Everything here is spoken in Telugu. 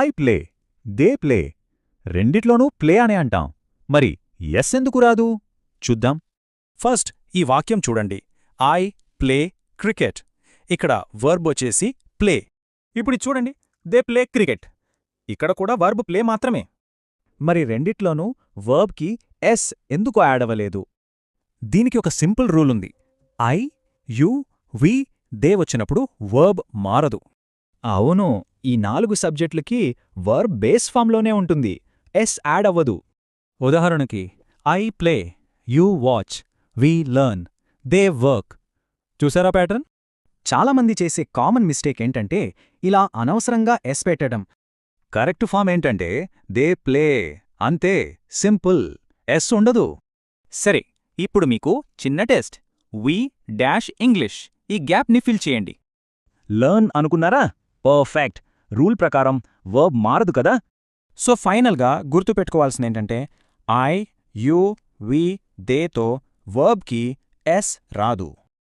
ఐ ప్లే, దే ప్లే, రెండిట్లోనూ ప్లే అనే అంటాం. మరి ఎస్ ఎందుకు రాదు? చూద్దాం. ఫస్ట్ ఈ వాక్యం చూడండి. I play cricket. ఇక్కడ వర్బ్ వచ్చేసి ప్లే. ఇప్పుడు చూడండి, దే ప్లే క్రికెట్. ఇక్కడ కూడా వర్బ్ ప్లే మాత్రమే. మరి రెండిట్లోనూ వర్బ్కి ఎస్ ఎందుకు యాడ్ అవ్వలేదు? దీనికి ఒక సింపుల్ రూల్ ఉంది. ఐ, యు, వి, దే వచ్చినప్పుడు వర్బ్ మారదు. అవును, ఈ 4 సబ్జెక్టులకి వర్బ్ బేస్ ఫామ్లోనే ఉంటుంది, ఎస్ యాడ్ అవ్వదు. ఉదాహరణకి I play, you watch, we learn, they work. చూసారా ప్యాటర్న్? చాలామంది చేసే కామన్ మిస్టేక్ ఏంటంటే ఇలా అనవసరంగా ఎస్ పెట్టడం. కరెక్ట్ ఫామ్ ఏంటంటే దే ప్లే, అంతే, సింపుల్, ఎస్ ఉండదు. సరే, ఇప్పుడు మీకు చిన్న టెస్ట్. వి డాష్ ఇంగ్లీష్, ఈ గ్యాప్ని ఫిల్ చేయండి. లర్న్ అనుకున్నారా? పర్ఫెక్ట్. రూల్ ప్రకారం వర్బ్ మారదు కదా. సో ఫైనల్గా గుర్తుపెట్టుకోవాల్సిందేంటంటే ఐ, యు, వి, దేతో వర్బ్కి ఎస్ రాదు.